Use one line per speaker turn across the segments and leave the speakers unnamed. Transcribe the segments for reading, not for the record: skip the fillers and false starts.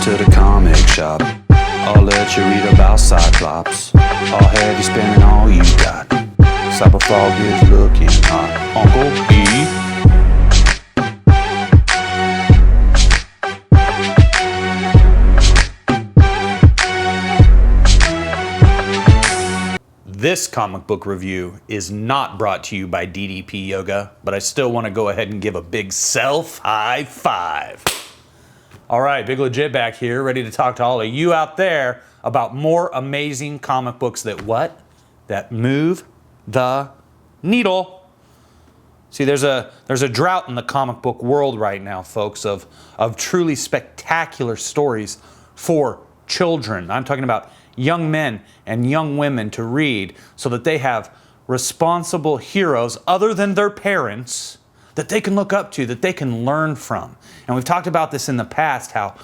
to the comic shop. I'll let you read about Cyclops. I'll have you spending all you got. Cyberfrog is looking hot. Uncle E.
This comic book review is not brought to you by DDP Yoga, but I still want to go ahead and give a big self high five. All right, Big Legit back here, ready to talk to all of you out there about more amazing comic books that what? That move the needle. See, there's a drought in the comic book world right now, folks, of truly spectacular stories for children. I'm talking about young men and young women to read so that they have responsible heroes other than their parents that they can look up to, that they can learn from. And we've talked about this in the past, how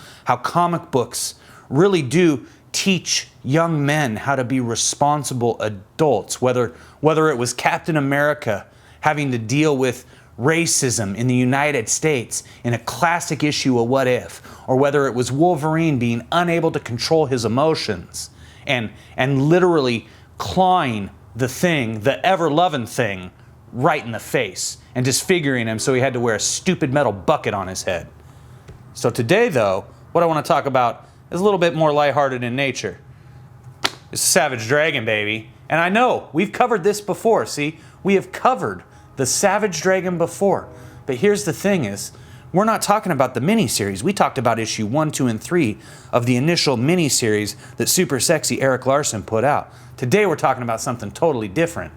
comic books really do teach young men how to be responsible adults, whether it was Captain America having to deal with racism in the United States in a classic issue of What If, or whether it was Wolverine being unable to control his emotions and literally clawing the thing, the ever-loving thing, right in the face and disfiguring him so he had to wear a stupid metal bucket on his head. So today, though, what I want to talk about is a little bit more lighthearted in nature. It's Savage Dragon, baby. And I know, we've covered this before, see? We have covered the Savage Dragon before. But here's the thing is, we're not talking about the miniseries. We talked about issue 1, 2, and 3 of the initial miniseries that super sexy Erik Larsen put out. Today we're talking about something totally different.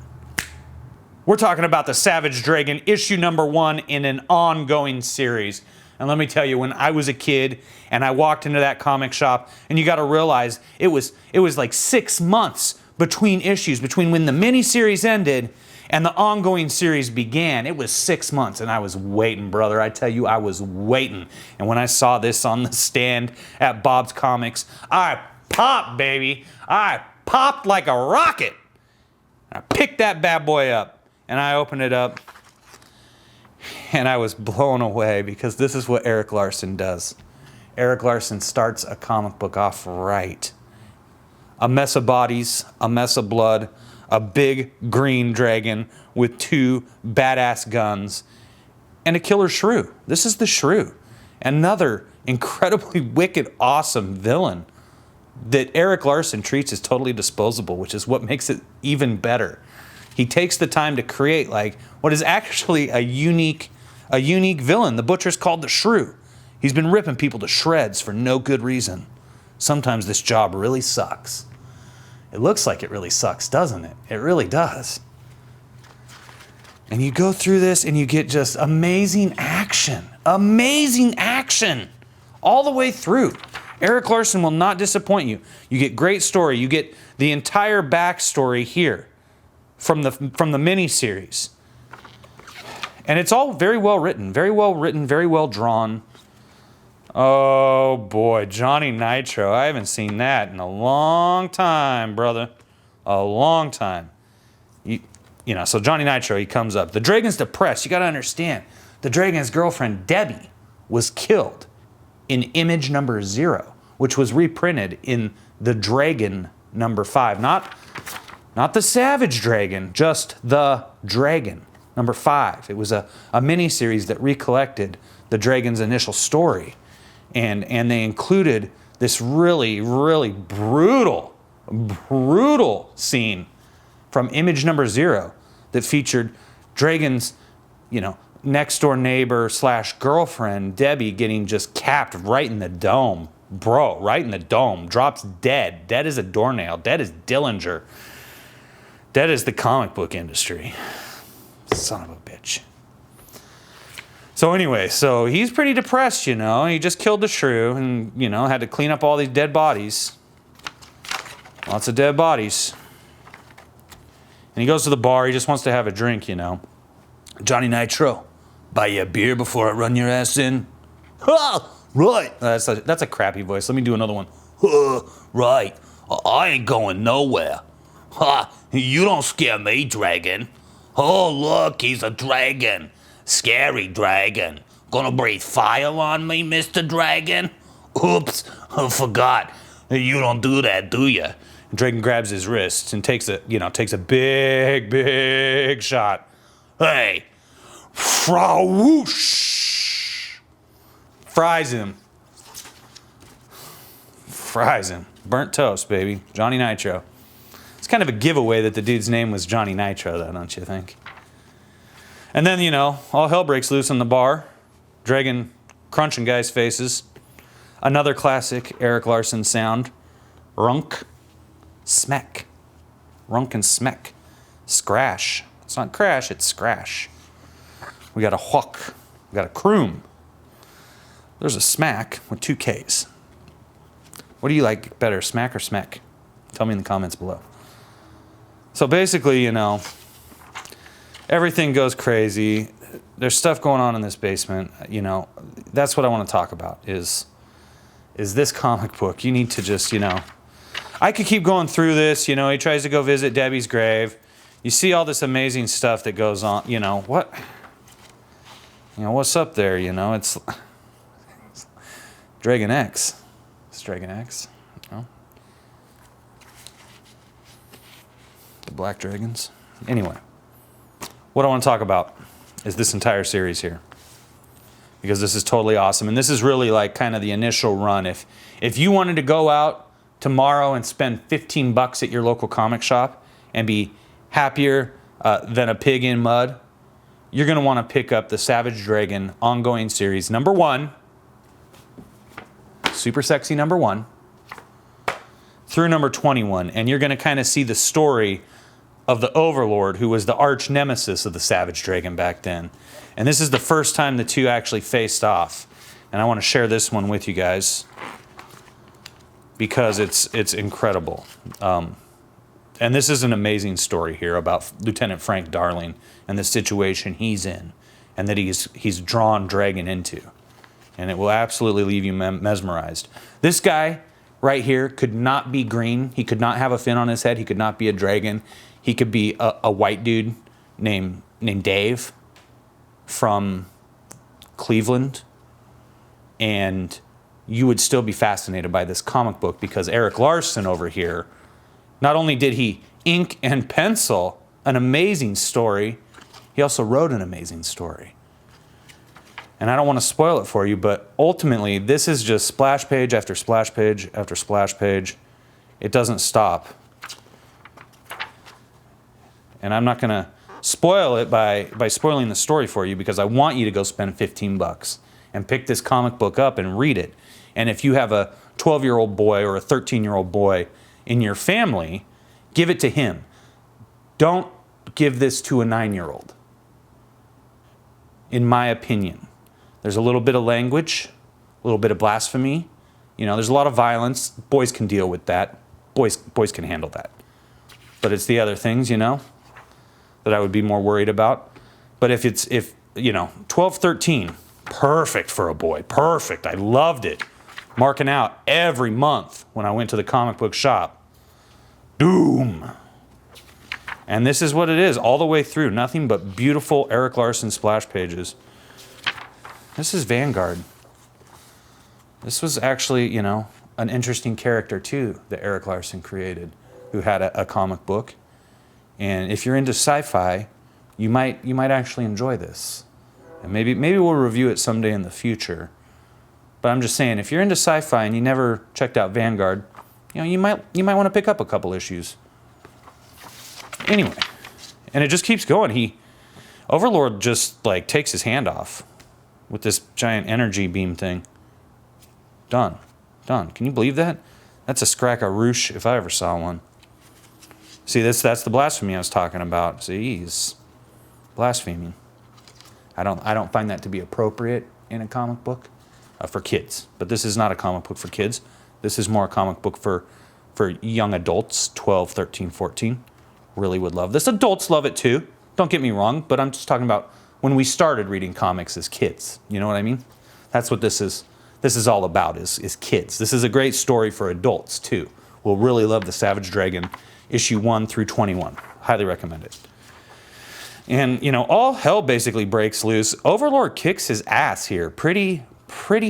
We're talking about the Savage Dragon issue number 1 in an ongoing series. And let me tell you, when I was a kid and I walked into that comic shop, and you got to realize it was like 6 months between issues, between when the miniseries ended and the ongoing series began. It was 6 months, and I was waiting, brother. I tell you, I was waiting. And when I saw this on the stand at Bob's Comics, I popped, baby. I popped like a rocket. I picked that bad boy up. And I opened it up, and I was blown away because this is what Erik Larsen does. Erik Larsen starts a comic book off right. A mess of bodies, a mess of blood, a big green dragon with 2 badass guns, and a killer shrew. This is the shrew. Another incredibly wicked, awesome villain that Erik Larsen treats as totally disposable, which is what makes it even better. He takes the time to create like what is actually a unique villain. The Butcher's called the Shrew. He's been ripping people to shreds for no good reason. Sometimes this job really sucks. It looks like it really sucks, doesn't it? It really does. And you go through this and you get just amazing action. Amazing action all the way through. Erik Larsen will not disappoint you. You get great story. You get the entire backstory here from the miniseries. And it's all very well written, very well drawn. Oh boy, Johnny Nitro. I haven't seen that in a long time, brother. A long time. You know, so Johnny Nitro, he comes up. The Dragon's depressed. You got to understand. The Dragon's girlfriend, Debbie, was killed in Image number 0, which was reprinted in The Dragon number 5. Not the Savage Dragon, just the Dragon, number 5. It was a mini-series that recollected the Dragon's initial story. And they included this really, really brutal scene from Image number 0 that featured Dragon's, next door neighbor / girlfriend, Debbie, getting just capped right in the dome. Bro, right in the dome. Drops dead. Dead as a doornail. Dead as Dillinger. That is the comic book industry. Son of a bitch. So anyway, so he's pretty depressed, He just killed the shrew and, had to clean up all these dead bodies. Lots of dead bodies. And he goes to the bar. He just wants to have a drink, Johnny Nitro, buy you a beer before I run your ass in. Ha! Right. That's a crappy voice. Let me do another one. Right. I ain't going nowhere. Ha! You don't scare me, dragon. Oh, look, he's a dragon. Scary dragon. Gonna breathe fire on me, Mr. Dragon? Oops, I forgot. You don't do that, do you? Dragon grabs his wrist and takes a big shot. Hey, whoosh! Fries him. Burnt toast, baby. Johnny Nitro. It's kind of a giveaway that the dude's name was Johnny Nitro, though, don't you think? And then, all hell breaks loose on the bar. Dragon crunching guys' faces. Another classic Erik Larsen sound. Runk. Smack. Runk and smack. Scrash. It's not crash, it's scrash. We got a whuck. We got a croom. There's a smack with 2 Ks. What do you like better, smack or smack? Tell me in the comments below. So basically, everything goes crazy. There's stuff going on in this basement. That's what I want to talk about is this comic book. You need to just, I could keep going through this. He tries to go visit Debbie's grave. You see all this amazing stuff that goes on. What? What's up there? It's Dragon X. It's Dragon X. The Black Dragons. Anyway, what I want to talk about is this entire series here. Because this is totally awesome. And this is really like kind of the initial run. If you wanted to go out tomorrow and spend $15 at your local comic shop and be happier than a pig in mud, you're going to want to pick up the Savage Dragon ongoing series #1, super sexy #1, through #21. And you're going to kind of see the story of the Overlord, who was the arch nemesis of the Savage Dragon back then. And this is the first time the two actually faced off. And I want to share this one with you guys because it's incredible. And this is an amazing story here about Lieutenant Frank Darling and the situation he's in and that he's drawn Dragon into. And it will absolutely leave you mesmerized. This guy right here could not be green. He could not have a fin on his head. He could not be a dragon. He could be a white dude named Dave from Cleveland. And you would still be fascinated by this comic book because Erik Larsen over here, not only did he ink and pencil an amazing story, he also wrote an amazing story. And I don't want to spoil it for you, but ultimately this is just splash page after splash page after splash page. It doesn't stop. And I'm not going to spoil it by spoiling the story for you because I want you to go spend $15 and pick this comic book up and read it. And if you have a 12-year-old boy or a 13-year-old boy in your family, give it to him. Don't give this to a 9-year-old, in my opinion. There's a little bit of language, a little bit of blasphemy. There's a lot of violence. Boys can deal with that. Boys can handle that. But it's the other things, that I would be more worried about. But if 12, 13, perfect for a boy. Perfect. I loved it. Marking out every month when I went to the comic book shop. Doom. And this is what it is all the way through. Nothing but beautiful Erik Larsen splash pages. This is Vanguard. This was actually, an interesting character too that Erik Larsen created, who had a comic book. And if you're into sci-fi, you might actually enjoy this. And maybe we'll review it someday in the future. But I'm just saying, if you're into sci-fi and you never checked out Vanguard, you might want to pick up a couple issues. Anyway, and it just keeps going. Overlord just takes his hand off with this giant energy beam thing. Done. Can you believe that? That's a Scrackaroosh if I ever saw one. See, that's the blasphemy I was talking about. See, he's blaspheming. I don't find that to be appropriate in a comic book for kids. But this is not a comic book for kids. This is more a comic book for young adults, 12, 13, 14. Really would love this. Adults love it too. Don't get me wrong, but I'm just talking about when we started reading comics as kids. You know what I mean? That's what this is. This is all about is kids. This is a great story for adults too. We'll really love the Savage Dragon issue 1 through 21. Highly recommend it. And all hell basically breaks loose. Overlord kicks his ass here pretty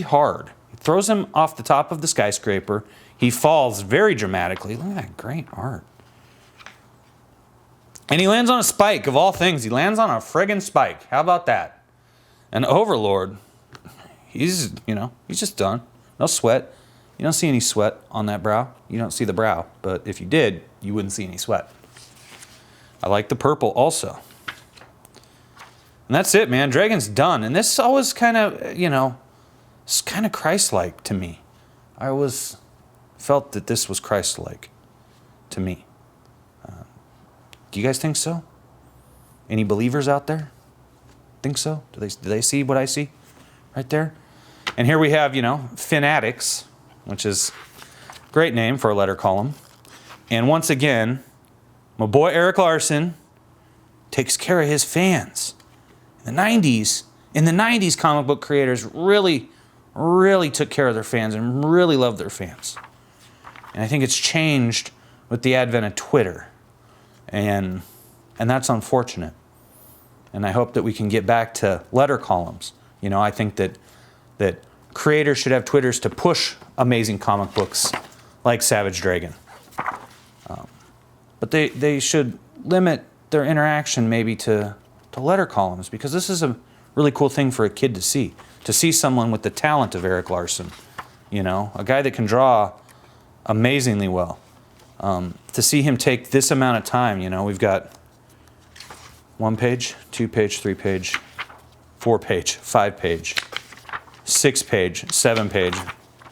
hard. throws him off the top of the skyscraper. He falls very dramatically. Look at that great art. And he lands on a spike, of all things. He lands on a friggin' spike. How about that? And Overlord, he's just done. No sweat. You don't see any sweat on that brow. You don't see the brow. But if you did, you wouldn't see any sweat. I like the purple also. And that's it, man. Dragon's done. And this always kind of, it's kind of Christ-like to me. I always felt that this was Christ-like to me. Do you guys think so? Any believers out there? Think so? Do they see what I see right there? And here we have, Fanatics, which is a great name for a letter column. And once again, my boy Erik Larsen takes care of his fans. In the 90s, comic book creators really took care of their fans and really loved their fans. And I think it's changed with the advent of Twitter. And that's unfortunate. And I hope that we can get back to letter columns. I think that creators should have Twitters to push amazing comic books like Savage Dragon. But they should limit their interaction maybe to letter columns, because this is a really cool thing for a kid to see. To see someone with the talent of Erik Larsen. A guy that can draw amazingly well. To see him take this amount of time, we've got 1 page, 2 page, 3 page, 4 page, 5 page, 6 page, 7 page.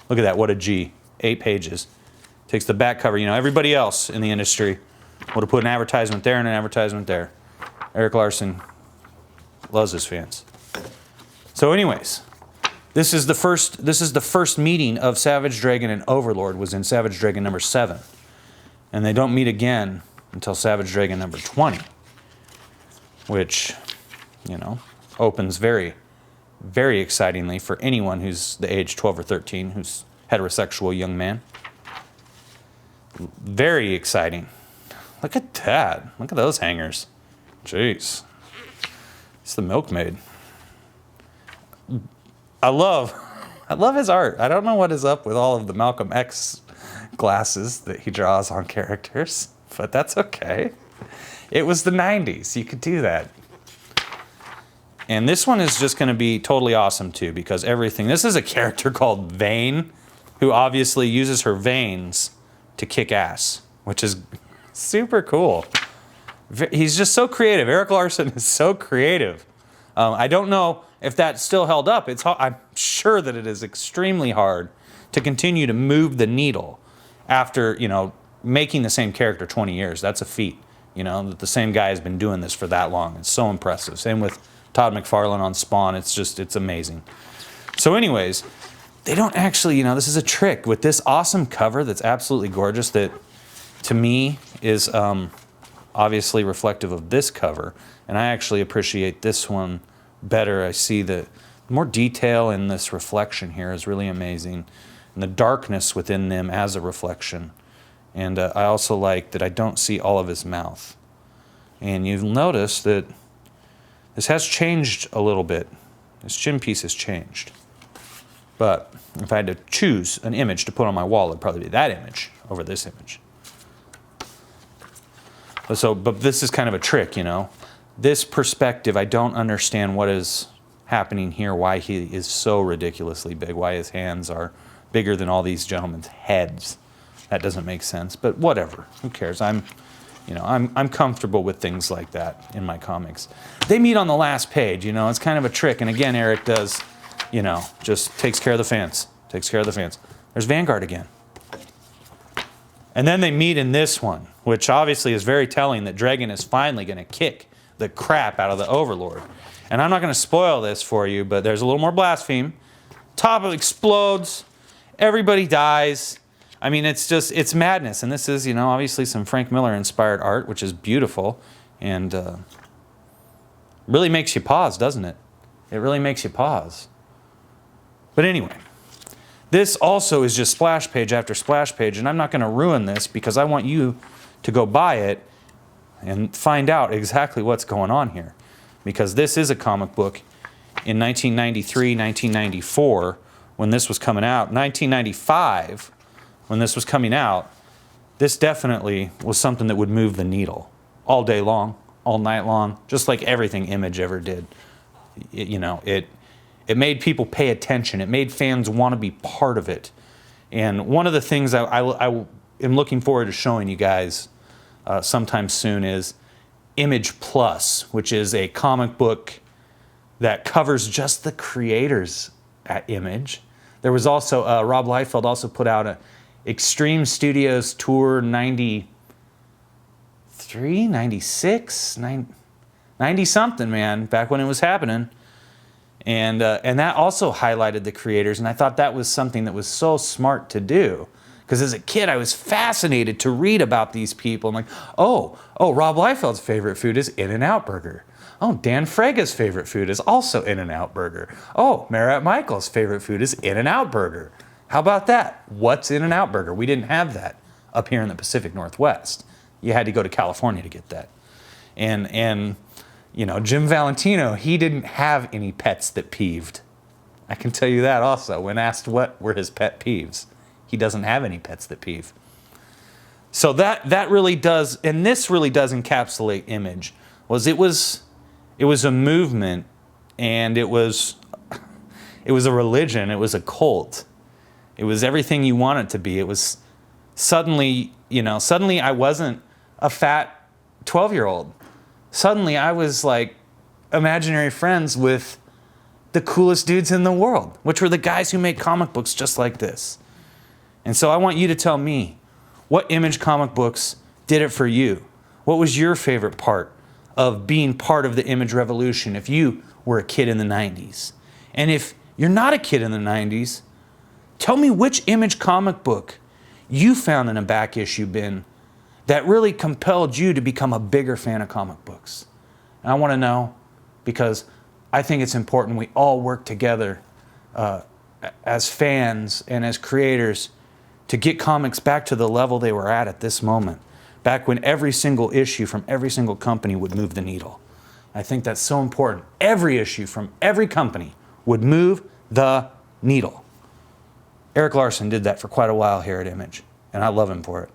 Look at that, what a G. 8 pages. Takes the back cover. Everybody else in the industry would have put an advertisement there and an advertisement there. Erik Larsen loves his fans. So anyways, this is the first meeting of Savage Dragon and Overlord was in Savage Dragon number 7. And they don't meet again until Savage Dragon number 20. Which, opens very, very excitingly for anyone who's the age 12 or 13, who's heterosexual young man. Very exciting. Look at that. Look at those hangers. Jeez. It's the milkmaid. I love his art. I don't know what is up with all of the Malcolm X glasses that he draws on characters, but that's okay. It was the 90s. You could do that. And this one is just going to be totally awesome too, because this is a character called Vane, who obviously uses her veins to kick ass, which is super cool. He's just so creative. Erik Larsen is so creative. I don't know if that's still held up. I'm sure that it is extremely hard to continue to move the needle after, making the same character 20 years. That's a feat, that the same guy has been doing this for that long. It's so impressive. Same with Todd McFarlane on Spawn. It's amazing. So anyways, they don't actually, this is a trick with this awesome cover that's absolutely gorgeous that to me is obviously reflective of this cover. And I actually appreciate this one better. I see the more detail in this reflection here is really amazing. And the darkness within them as a reflection. And I also like that I don't see all of his mouth. And you'll notice that this has changed a little bit. This chin piece has changed. But if I had to choose an image to put on my wall, it'd probably be that image over this image. But this is kind of a trick, This perspective, I don't understand what is happening here, why he is so ridiculously big, why his hands are bigger than all these gentlemen's heads. That doesn't make sense, but whatever. Who cares? I'm comfortable with things like that in my comics. They meet on the last page, it's kind of a trick. And again, Erik does, just takes care of the fans. Takes care of the fans. There's Vanguard again. And then they meet in this one, which obviously is very telling that Dragon is finally going to kick the crap out of the Overlord. And I'm not going to spoil this for you, but there's a little more blaspheme. Top explodes. Everybody dies. I mean, it's madness. And this is, obviously some Frank Miller inspired art, which is beautiful. And really makes you pause, doesn't it? It really makes you pause. But anyway, this also is just splash page after splash page. And I'm not going to ruin this because I want you to go buy it and find out exactly what's going on here. Because this is a comic book in 1993, 1994, when this was coming out. 1995, when this was coming out, this definitely was something that would move the needle all day long, all night long, just like everything Image ever did. It made people pay attention. It made fans want to be part of it. And one of the things I am looking forward to showing you guys sometime soon is Image Plus, which is a comic book that covers just the creators at Image. There was also, Rob Liefeld also put out a Extreme Studios Tour 93, 96, 90 something, man, back when it was happening. And that also highlighted the creators, and I thought that was something that was so smart to do. Because as a kid, I was fascinated to read about these people. I'm like, oh, Rob Liefeld's favorite food is In-N-Out Burger. Oh, Dan Frega's favorite food is also In-N-Out Burger. Oh, Marat Michael's favorite food is In-N-Out Burger. How about that? What's In-N-Out Burger? We didn't have that up here in the Pacific Northwest. You had to go to California to get that. And Jim Valentino, he didn't have any pets that peeved. I can tell you that also. When asked what were his pet peeves, he doesn't have any pets that peeve. So that really does, and this really does encapsulate Image. It was a movement, and it was a religion. It was a cult. It was everything you want it to be. It was suddenly I wasn't a fat 12-year-old. Suddenly I was like imaginary friends with the coolest dudes in the world, which were the guys who made comic books just like this. And so I want you to tell me, what Image comic books did it for you? What was your favorite part of being part of the Image revolution if you were a kid in the 90s? And if you're not a kid in the 90s, tell me which Image comic book you found in a back issue bin that really compelled you to become a bigger fan of comic books. And I want to know, because I think it's important we all work together as fans and as creators to get comics back to the level they were at this moment, back when every single issue from every single company would move the needle. I think that's so important. Every issue from every company would move the needle. Erik Larsen did that for quite a while here at Image, and I love him for it.